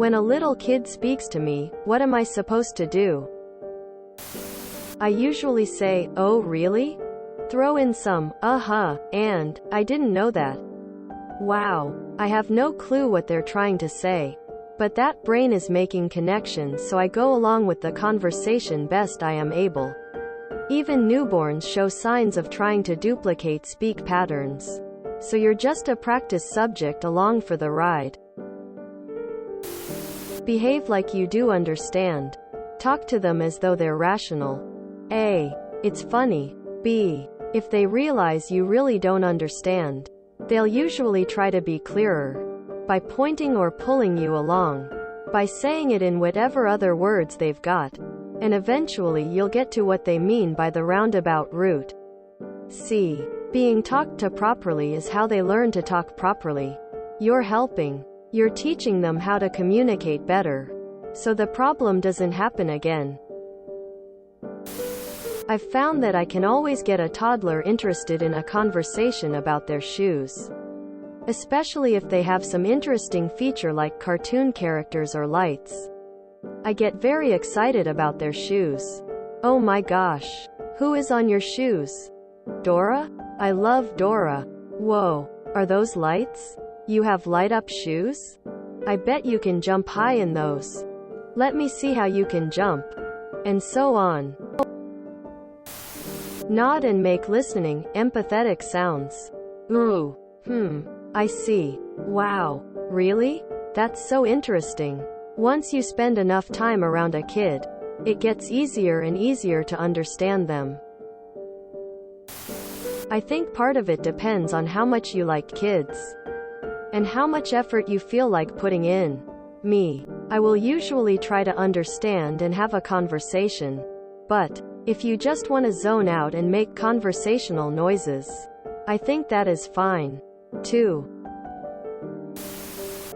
When a little kid speaks to me, what am I supposed to do? I usually say, "Oh, really?" Throw in some, "Uh-huh," and, "I didn't know that." Wow. I have no clue what they're trying to say. But that brain is making connections, so I go along with the conversation best I am able. Even newborns show signs of trying to duplicate speak patterns. So you're just a practice subject along for the ride. Behave like you do understand. Talk to them as though they're rational. A. It's funny. B. If they realize you really don't understand, they'll usually try to be clearer. By pointing or pulling you along. By saying it in whatever other words they've got. And eventually you'll get to what they mean by the roundabout route. C. Being talked to properly is how they learn to talk properly. You're helping. You're teaching them how to communicate better. So the problem doesn't happen again. I've found that I can always get a toddler interested in a conversation about their shoes. Especially if they have some interesting feature like cartoon characters or lights. I get very excited about their shoes. Oh my gosh. Who is on your shoes? Dora? I love Dora. Whoa. Are those lights? You have light-up shoes? I bet you can jump high in those. Let me see how you can jump. And so on. Nod and make listening, empathetic sounds. Ooh. I see. Wow. Really? That's so interesting. Once you spend enough time around a kid, it gets easier and easier to understand them. I think part of it depends on how much you like kids. And how much effort you feel like putting in. Me. I will usually try to understand and have a conversation. But, if you just want to zone out and make conversational noises, I think that is fine. 2.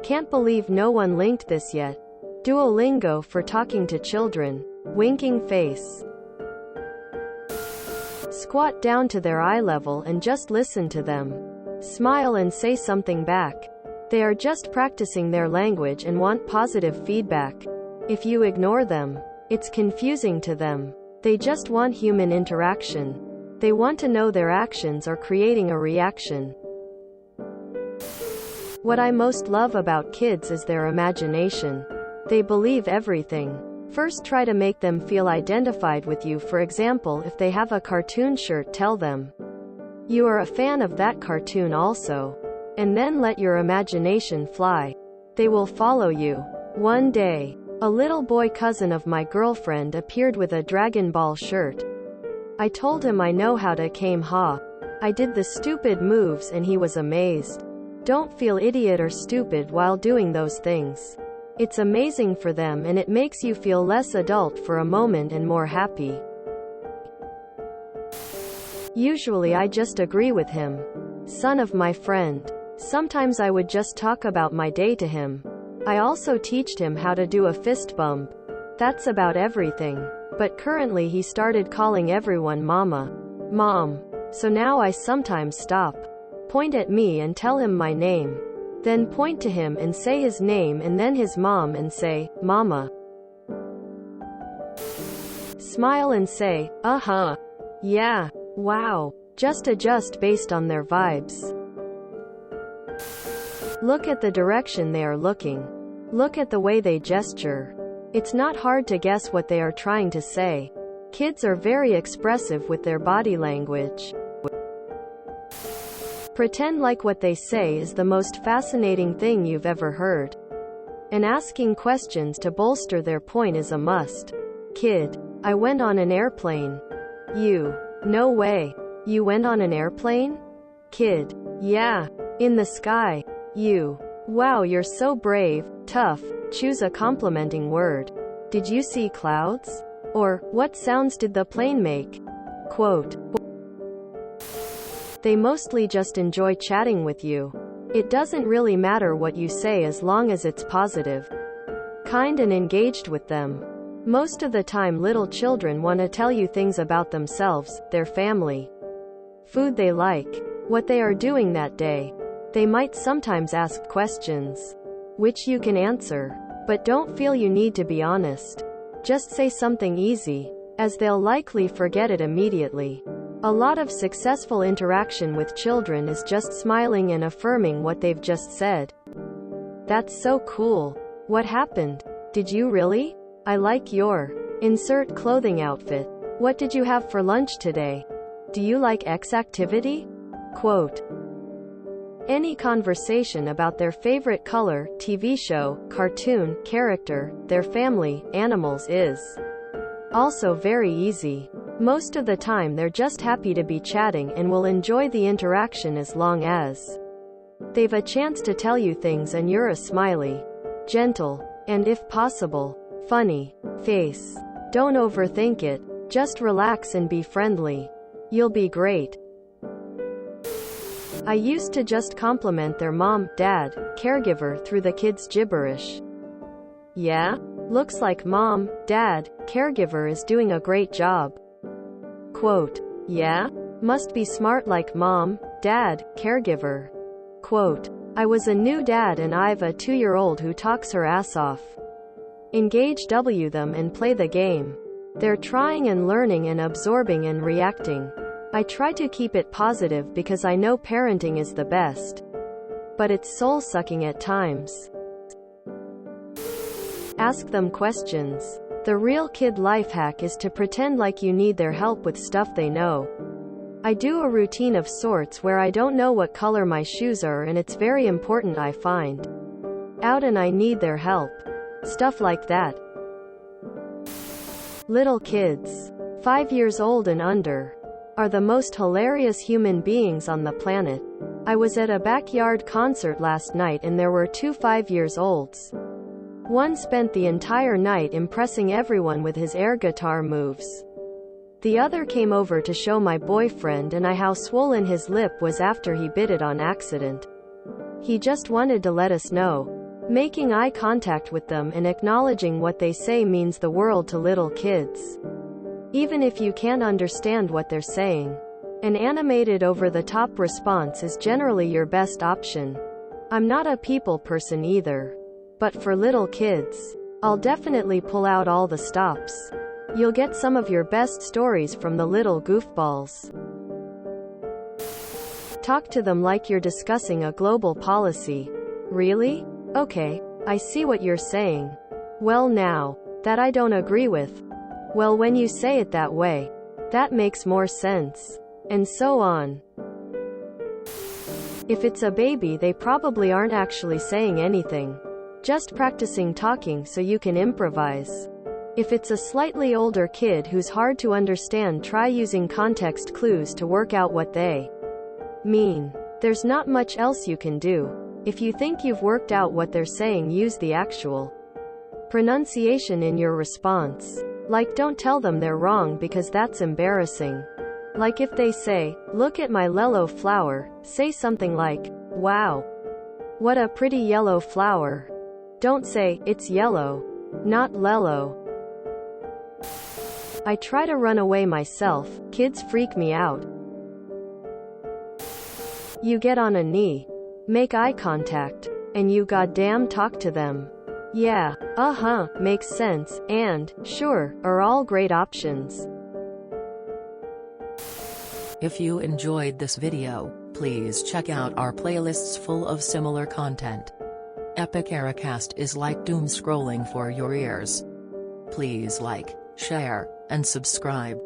Can't believe no one linked this yet. Duolingo for talking to children. Winking face. Squat down to their eye level and just listen to them. Smile and say something back. They are just practicing their language and want positive feedback. If you ignore them, it's confusing to them. They just want human interaction. They want to know their actions are creating a reaction. What I most love about kids is their imagination. They believe everything. First, try to make them feel identified with you. For example, if they have a cartoon shirt, tell them you are a fan of that cartoon also. And then let your imagination fly. They will follow you. One day, a little boy cousin of my girlfriend appeared with a Dragon Ball shirt. I told him I know how to Kamehameha. I did the stupid moves and he was amazed. Don't feel idiot or stupid while doing those things. It's amazing for them and it makes you feel less adult for a moment and more happy. Usually I just agree with him. Son of my friend. Sometimes I would just talk about my day to him. I also teached him how to do a fist bump. That's about everything. But currently he started calling everyone mama. Mom. So now I sometimes stop. Point at me and tell him my name. Then point to him and say his name and then his mom and say, Mama. Smile and say, uh-huh. Yeah. Wow. Just adjust based on their vibes. Look at the direction they are looking. Look at the way they gesture. It's not hard to guess what they are trying to say. Kids are very expressive with their body language. Pretend like what they say is the most fascinating thing you've ever heard. And asking questions to bolster their point is a must. Kid. I went on an airplane. You. No way. You went on an airplane? Kid. Yeah. In the sky. You. Wow, you're so brave, tough. Choose a complimenting word. Did you see clouds? Or, what sounds did the plane make? Quote. They mostly just enjoy chatting with you. It doesn't really matter what you say as long as it's positive, kind and engaged with them. Most of the time little children want to tell you things about themselves, their family, food they like, what they are doing that day. They might sometimes ask questions, which you can answer. But don't feel you need to be honest. Just say something easy, as they'll likely forget it immediately. A lot of successful interaction with children is just smiling and affirming what they've just said. That's so cool. What happened? Did you really? I like your insert clothing outfit. What did you have for lunch today? Do you like X activity? Quote. Any conversation about their favorite color, TV show, cartoon, character, their family, animals is also very easy. Most of the time they're just happy to be chatting and will enjoy the interaction as long as they've a chance to tell you things and you're a smiley, gentle, and if possible, funny face. Don't overthink it. Just relax and be friendly. You'll be great. I used to just compliment their mom, dad, caregiver through the kids' gibberish. Yeah? Looks like mom, dad, caregiver is doing a great job. Quote. Yeah? Must be smart like mom, dad, caregiver. Quote. I was a new dad and I've a 2-year-old who talks her ass off. Engage them and play the game. They're trying and learning and absorbing and reacting. I try to keep it positive because I know parenting is the best. But it's soul-sucking at times. Ask them questions. The real kid life hack is to pretend like you need their help with stuff they know. I do a routine of sorts where I don't know what color my shoes are and it's very important I find out and I need their help. Stuff like that. Little kids, 5 years old and under, are the most hilarious human beings on the planet. I was at a backyard concert last night and there were 2 5-year-olds. One spent the entire night impressing everyone with his air guitar moves. The other came over to show my boyfriend and I how swollen his lip was after he bit it on accident. He just wanted to let us know. Making eye contact with them and acknowledging what they say means the world to little kids. Even if you can't understand what they're saying. An animated over-the-top response is generally your best option. I'm not a people person either. But for little kids, I'll definitely pull out all the stops. You'll get some of your best stories from the little goofballs. Talk to them like you're discussing a global policy. Really? Okay, I see what you're saying. Well now, that I don't agree with. Well, when you say it that way, that makes more sense. And so on. If it's a baby, they probably aren't actually saying anything. Just practicing talking so you can improvise. If it's a slightly older kid who's hard to understand, try using context clues to work out what they mean. There's not much else you can do. If you think you've worked out what they're saying, use the actual pronunciation in your response. Like, don't tell them they're wrong because that's embarrassing. Like if they say, look at my yellow flower, say something like, wow, what a pretty yellow flower. Don't say, it's yellow, not lello. I try to run away myself, kids freak me out. You get on a knee, make eye contact, and you goddamn talk to them. Yeah, makes sense, and, sure, are all great options. If you enjoyed this video, please check out our playlists full of similar content. Epic Ericast is like doom scrolling for your ears. Please like, share, and subscribe.